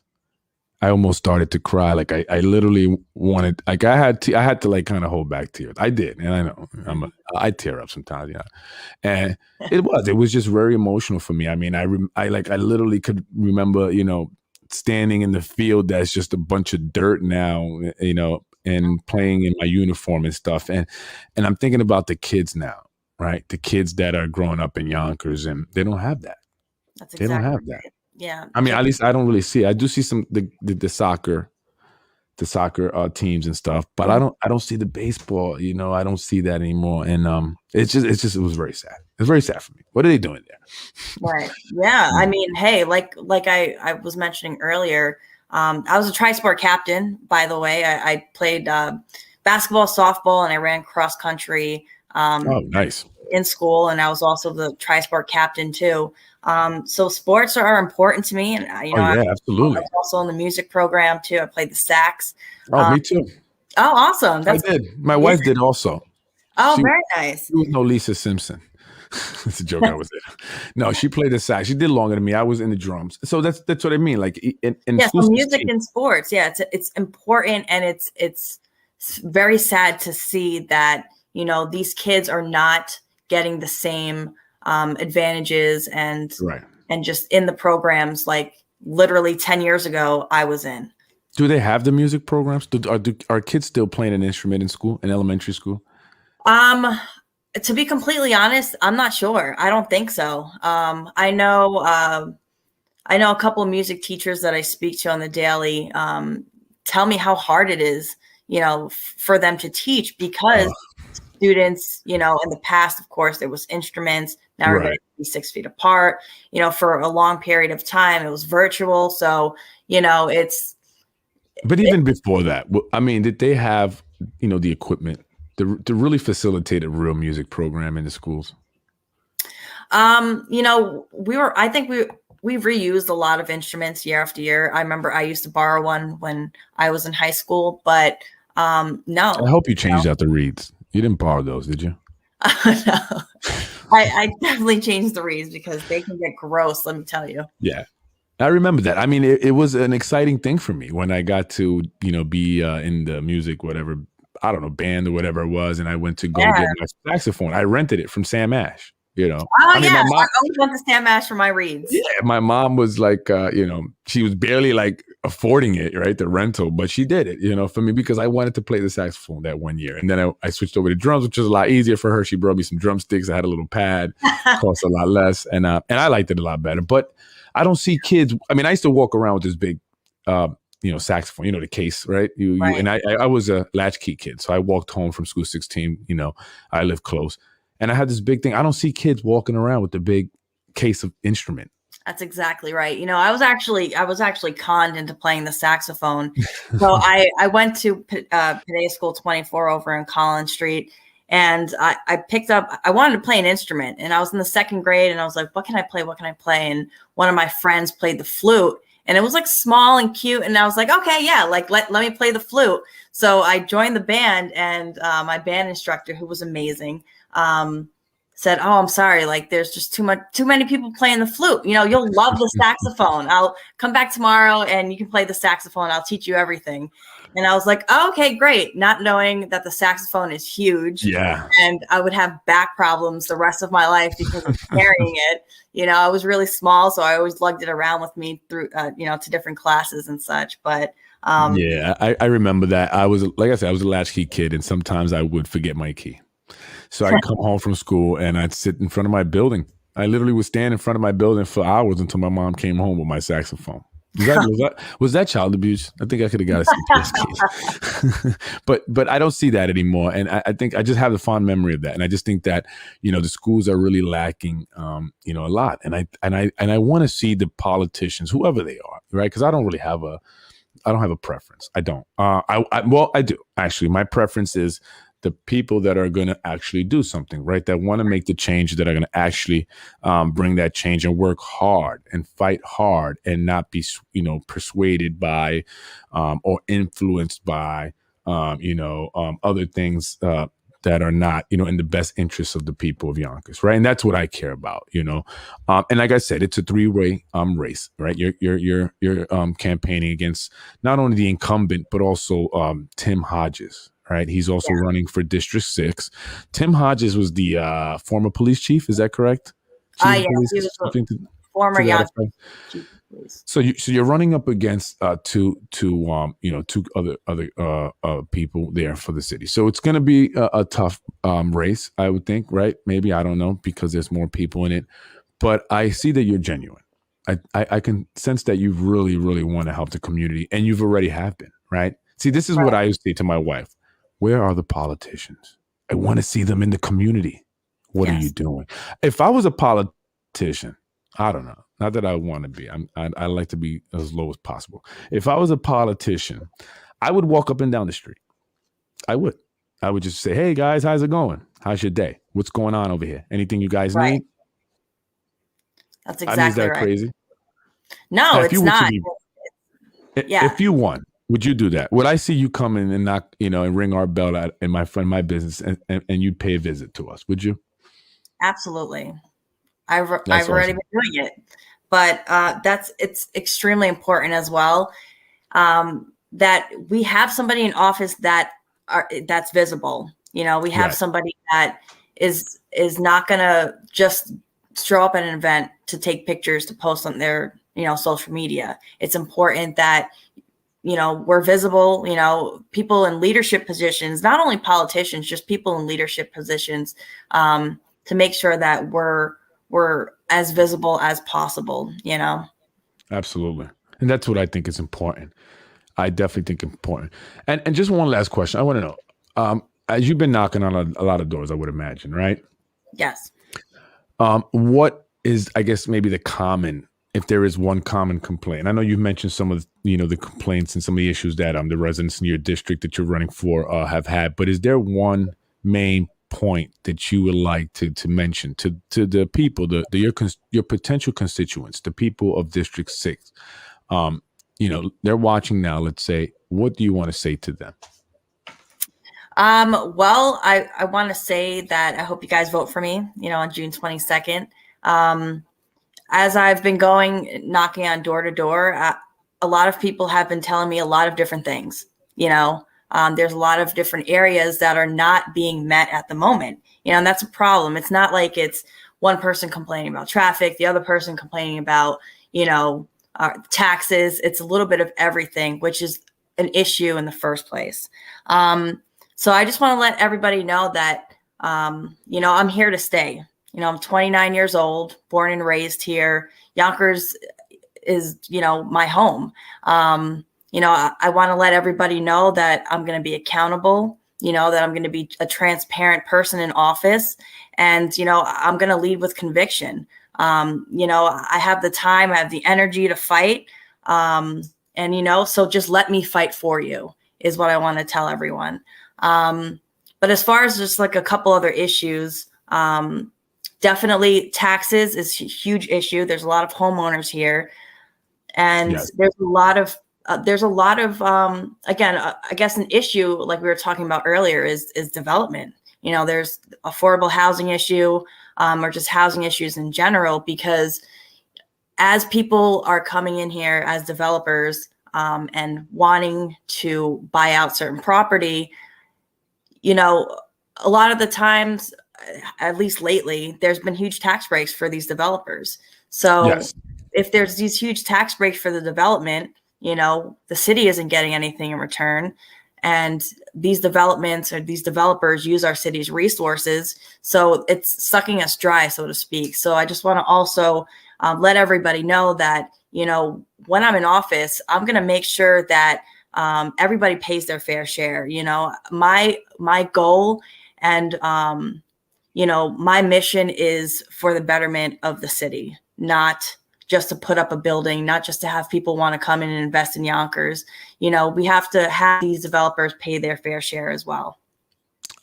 I almost started to cry. Like I literally wanted, like I had to like kind of hold back tears. I did. And I know I tear up sometimes, and it was just very emotional for me. I mean, I literally could remember, standing in the field that's just a bunch of dirt now, and playing in my uniform and stuff. And I'm thinking about the kids now, right? The kids that are growing up in Yonkers, and they don't have that. They don't have that. Yeah. I mean, at least I don't really see it. I do see some the soccer teams and stuff, but I don't see the baseball. I don't see that anymore. And it was very sad. It's very sad for me. What are they doing there? Right. Yeah. I mean, hey, like I was mentioning earlier, I was a tri-sport captain, by the way. I played basketball, softball, and I ran cross country. Oh, nice. In school, and I was also the tri-sport captain too. So sports are important to me, and absolutely. I was also in the music program too. I played the sax. Oh, me too. Oh, awesome! I did. My wife did also. Oh, very nice. She was no Lisa Simpson. That's a joke. I was there. No, she played the sax. She did longer than me. I was in the drums. So that's what I mean. Like in school, so music and sports. Yeah, it's important, and it's very sad to see that these kids are not getting the same advantages and just in the programs like literally 10 years ago I was in. Do they have the music programs? Are kids still playing an instrument in school, in elementary school? To be completely honest, I'm not sure. I don't think so. I know a couple of music teachers that I speak to on the daily tell me how hard it is, for them to teach because students, in the past, of course, there was instruments. Now everybody be 6 feet apart. For a long period of time, it was virtual. So, it's. But even before that, I mean, did they have, the equipment to really facilitate a real music program in the schools? I think we've reused a lot of instruments year after year. I remember I used to borrow one when I was in high school, but no. I hope you changed out the reeds. You didn't borrow those, did you? No. I definitely changed the reeds because they can get gross, let me tell you. Yeah. I remember that. I mean, it was an exciting thing for me when I got to, be in the music, whatever, I don't know, band or whatever it was. And I went to go get my saxophone. I rented it from Sam Ash. Oh, I always went to Sam Ash for my reads. Yeah, my mom was like, she was barely like affording it, right, the rental, but she did it, for me because I wanted to play the saxophone that one year. And then I switched over to drums, which was a lot easier for her. She brought me some drumsticks. I had a little pad, cost a lot less, and I liked it a lot better. But I don't see kids. I mean, I used to walk around with this big, saxophone, the case, right? And I was a latchkey kid, so I walked home from school 16. I live close. And I had this big thing. I don't see kids walking around with the big case of instrument. That's exactly right. I was actually conned into playing the saxophone. So I went to Padea School 24 over in Collins Street, and I picked up. I wanted to play an instrument, and I was in the second grade, and I was like, "What can I play? What can I play?" And one of my friends played the flute, and it was like small and cute, and I was like, "Okay, yeah, like let me play the flute." So I joined the band, and my band instructor, who was amazing, said, "Oh, I'm sorry. Like, there's just too many people playing the flute. You'll love the saxophone. I'll come back tomorrow and you can play the saxophone. I'll teach you everything." And I was like, oh, "Okay, great." Not knowing that the saxophone is huge. Yeah. And I would have back problems the rest of my life because of carrying it. I was really small, so I always lugged it around with me through, to different classes and such. But I remember that. I was, like I said, I was a latchkey kid, and sometimes I would forget my key. So I'd come home from school and I'd sit in front of my building. I literally would stand in front of my building for hours until my mom came home with my saxophone. Was that child abuse? I think I could have got a CPS case. But I don't see that anymore. And I think I just have a fond memory of that. And I just think that, the schools are really lacking, a lot. And I want to see the politicians, whoever they are, right? Because I don't have a preference. I don't. I do actually. My preference is the people that are going to actually do something, right? That want to make the change, that are going to actually bring that change and work hard and fight hard and not be, persuaded by or influenced by, other things that are not, in the best interests of the people of Yonkers, right? And that's what I care about, and like I said, it's a three-way race, right? You're campaigning against not only the incumbent but also Tim Hodges. Right, he's also running for District 6. Tim Hodges was the former police chief. Is that correct? Yeah, he was former Yonkers chief of police. So you're running up against two other people there for the city. So it's going to be a tough race, I would think. Right? Maybe, I don't know, because there's more people in it. But I see that you're genuine. I can sense that you really, really want to help the community, and you've already have been. Right? See, this is what I used to say to my wife. Where are the politicians? I want to see them in the community. What are you doing? If I was a politician, I don't know. Not that I want to be. I like to be as low as possible. If I was a politician, I would walk up and down the street. I would. I would just say, hey guys, how's it going? How's your day? What's going on over here? Anything you guys Right. need? That's I mean, is exactly that right. crazy? No, Now, if you it's were to not. be, Yeah, if you won, would you do that? Would I see you come in and knock, and ring our bell at in my business, and you'd pay a visit to us? Would you? absolutely. That's I've already awesome. been doing it, but it's extremely important as well, that we have somebody in office that's visible. We have Right. somebody that is not gonna just show up at an event to take pictures to post on their social media. It's important that we're visible. People in leadership positions, not only politicians, just people in leadership positions, to make sure that we're as visible as possible. Absolutely. And that's what I think is important. I definitely think important. And just one last question. I want to know, as you've been knocking on a lot of doors, I would imagine, right? Yes. What is, I guess, maybe if there is one common complaint? I know you've mentioned some of the complaints and some of the issues that the residents in your district that you're running for have had, but is there one main point that you would like to mention to the people, your potential constituents, the people of District 6? They're watching now. Let's say, what do you want to say to them? Well, I want to say that I hope you guys vote for me, on June 22nd. As I've been knocking on door to door, a lot of people have been telling me a lot of different things. There's a lot of different areas that are not being met at the moment, and that's a problem. It's not like it's one person complaining about traffic, the other person complaining about, taxes. It's a little bit of everything, which is an issue in the first place. So I just want to let everybody know that, I'm here to stay. I'm 29 years old, born and raised here. Yonkers is, my home. I want to let everybody know that I'm going to be accountable, that I'm going to be a transparent person in office. And, I'm going to lead with conviction. I have the time, I have the energy to fight. So just let me fight for you is what I want to tell everyone. But as far as just like a couple other issues, definitely taxes is a huge issue. There's a lot of homeowners here, and Yes. there's a lot of again, I guess an issue like we were talking about earlier is development. There's affordable housing issue, or just housing issues in general, because as people are coming in here as developers, and wanting to buy out certain property, a lot of the times, at least lately, there's been huge tax breaks for these developers. So Yes. if there's these huge tax breaks for the development, the city isn't getting anything in return. And these developments or these developers use our city's resources. So it's sucking us dry, so to speak. So I just want to also let everybody know that, when I'm in office, I'm going to make sure that everybody pays their fair share. My goal and, my mission is for the betterment of the city, not just to put up a building, not just to have people want to come in and invest in Yonkers. We have to have these developers pay their fair share as well.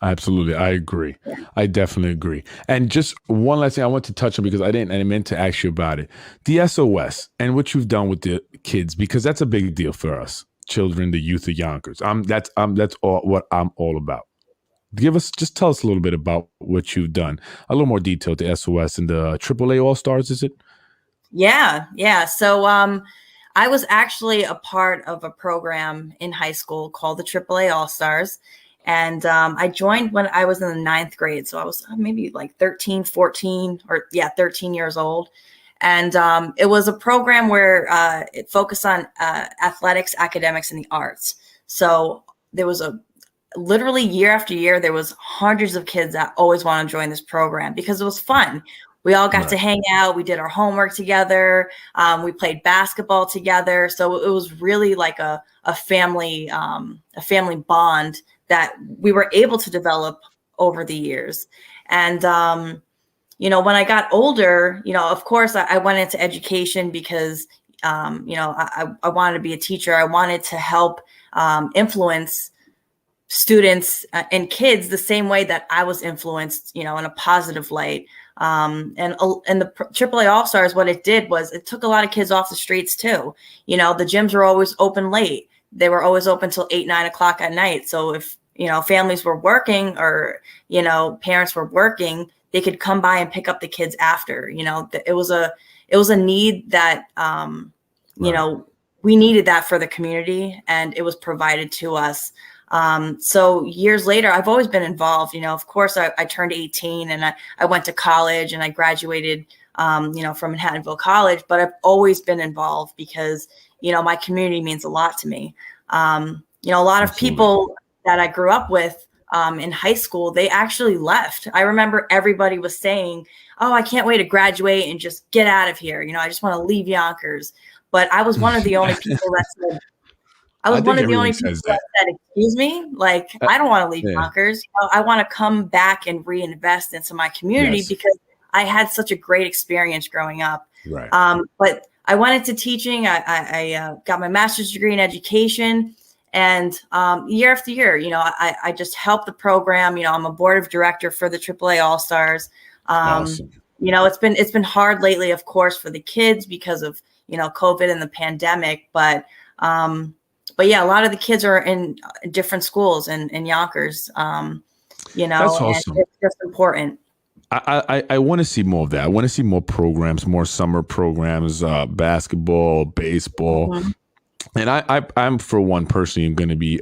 Absolutely. I agree. Yeah. I definitely agree. And just one last thing I want to touch on, because I meant to ask you about it. The SOS and what you've done with the kids, because that's a big deal for us, children, the youth of Yonkers. That's all what I'm all about. Just tell us a little bit about what you've done. A little more detail to SOS and the AAA All-Stars, is it? Yeah. So I was actually a part of a program in high school called the AAA All-Stars. And I joined when I was in the 9th grade. So I was maybe like 13, 14, 13 years old. And it was a program where it focused on athletics, academics, and the arts. So there was literally year after year, there was hundreds of kids that always want to join this program because it was fun. We all got to hang out. We did our homework together. We played basketball together. So it was really like a family bond that we were able to develop over the years. And, when I got older, of course I went into education because, I wanted to be a teacher. I wanted to help influence students and kids the same way that I was influenced, in a positive light. And the AAA All-Stars, what it did was it took a lot of kids off the streets too. The gyms were always open late. They were always open till 8, 9 o'clock at night. So if, families were working or, parents were working, they could come by and pick up the kids after. It was a need that, we needed that for the community, and it was provided to us. So years later, I've always been involved. Of course, I turned 18 and I went to college and I graduated, from Manhattanville College, but I've always been involved because, my community means a lot to me. A lot of people that I grew up with in high school, they actually left. I remember everybody was saying, oh, I can't wait to graduate and just get out of here. I just want to leave Yonkers. But I was one of the only people that said, excuse me, like, I don't want to leave Yonkers. I want to come back and reinvest into my community because I had such a great experience growing up. Right. But I went into teaching. I got my master's degree in education. And year after year, I just helped the program. I'm a board of director for the AAA All-Stars. Awesome. It's been hard lately, of course, for the kids because of, COVID and the pandemic. But yeah, a lot of the kids are in different schools in Yonkers, That's awesome. And it's just important. I want to see more of that. I want to see more programs, more summer programs, basketball, baseball. Mm-hmm. And I'm for one personally going to be,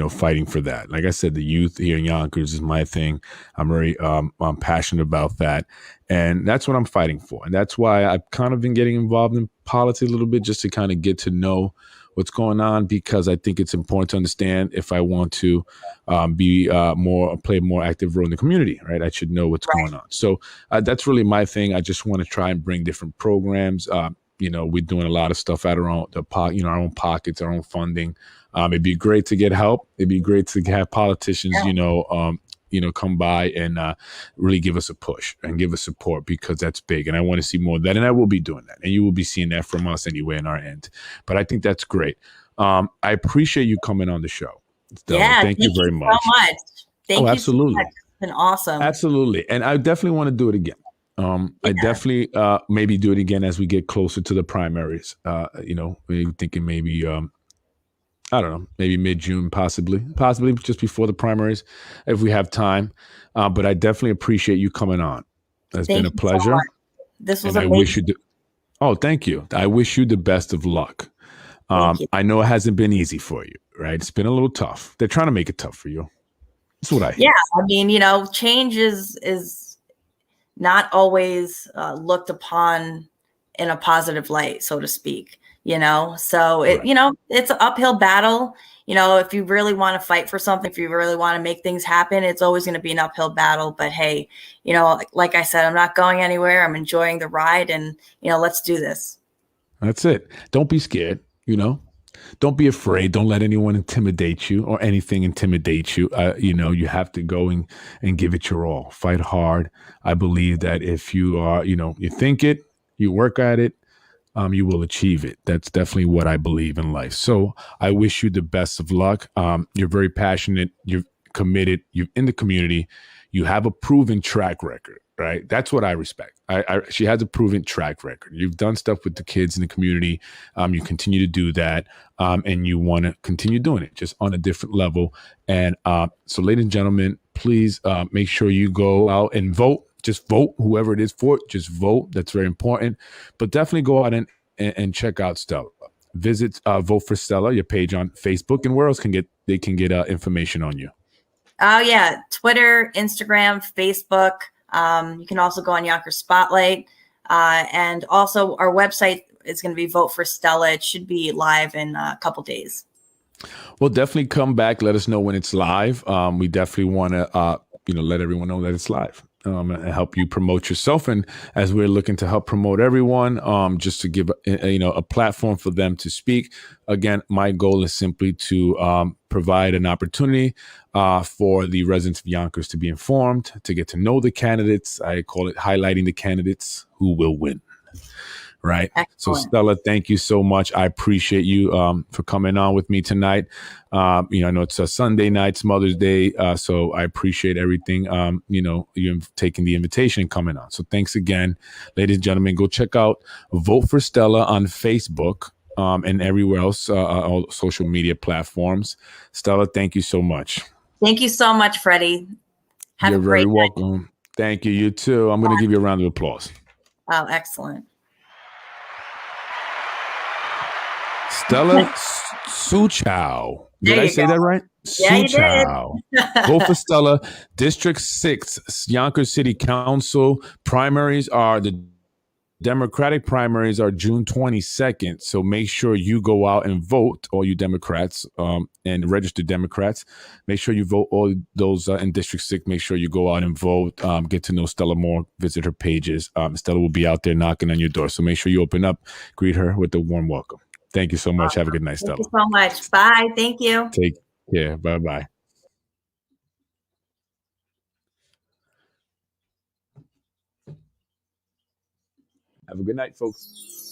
fighting for that. Like I said, the youth here in Yonkers is my thing. I'm very I'm passionate about that. And that's what I'm fighting for. And that's why I've kind of been getting involved in politics a little bit, just to kind of get to know what's going on, because I think it's important to understand if I want to play a more active role in the community, right? I should know what's going on. So that's really my thing. I just want to try and bring different programs. We're doing a lot of stuff out of our own pockets, our own funding. It'd be great to get help. It'd be great to have politicians, come by and really give us a push and give us support, because that's big. And I want to see more of that. And I will be doing that. And you will be seeing that from us anyway on our end. But I think that's great. I appreciate you coming on the show. Stella. Yeah, thank you very much. So much. Thank you absolutely. So much. It's been awesome. Absolutely. And I definitely want to do it again. I definitely maybe do it again as we get closer to the primaries. Maybe thinking maybe I don't know, maybe mid-June, possibly just before the primaries, if we have time. But I definitely appreciate you coming on. It's been a pleasure. So this was amazing. I wish you thank you. I wish you the best of luck. I know it hasn't been easy for you, right? It's been a little tough. They're trying to make it tough for you. That's what I hear. Yeah, I mean, change is not always looked upon in a positive light, so to speak. So it's an uphill battle. If you really want to fight for something, if you really want to make things happen, it's always going to be an uphill battle. But hey, like I said, I'm not going anywhere. I'm enjoying the ride, and let's do this. That's it. Don't be scared. Don't be afraid. Don't let anyone intimidate you or anything intimidate you. You have to go and give it your all. Fight hard. I believe that if you are, you think it, you work at it, you will achieve it. That's definitely what I believe in life. So I wish you the best of luck. You're very passionate. You're committed. You're in the community. You have a proven track record, right? That's what I respect. She has a proven track record. You've done stuff with the kids in the community. You continue to do that. And you want to continue doing it just on a different level. And so, ladies and gentlemen, please make sure you go out and vote. Just vote, whoever it is for it, just vote. That's very important. But definitely go out and check out Stella. Visit Vote for Stella, your page on Facebook. And where else they can get information on you? Oh, yeah. Twitter, Instagram, Facebook. You can also go on Yonkers Spotlight. And also our website is going to be Vote for Stella. It should be live in a couple days. Well, definitely come back. Let us know when it's live. We definitely want to, let everyone know that it's live. And help you promote yourself. And as we're looking to help promote everyone, just to give a platform for them to speak. Again, my goal is simply to provide an opportunity for the residents of Yonkers to be informed, to get to know the candidates. I call it highlighting the candidates who will win. right? Excellent. So Stella, thank you so much. I appreciate you for coming on with me tonight. I know it's a Sunday night, it's Mother's Day, so I appreciate everything. You taking the invitation and coming on. So thanks again, ladies and gentlemen. Go check out Vote for Stella on Facebook and everywhere else, all social media platforms. Stella, thank you so much. Thank you so much, Freddie. You're very welcome. Thank you. You too. I'm going to give you a round of applause. Oh, excellent. Stella Schwuchow. Did I say that right? Yeah, Schwuchow. You did. Vote for Stella. District 6, Yonkers City Council. Primaries are the Democratic primaries are June 22nd. So make sure you go out and vote, all you Democrats and registered Democrats. Make sure you vote all those in District 6. Make sure you go out and vote. Get to know Stella more. Visit her pages. Stella will be out there knocking on your door. So make sure you open up. Greet her with a warm welcome. Thank you so much. Awesome. Have a good night, Stella. Thank you so much. Bye. Thank you. Take care. Bye-bye. Have a good night, folks.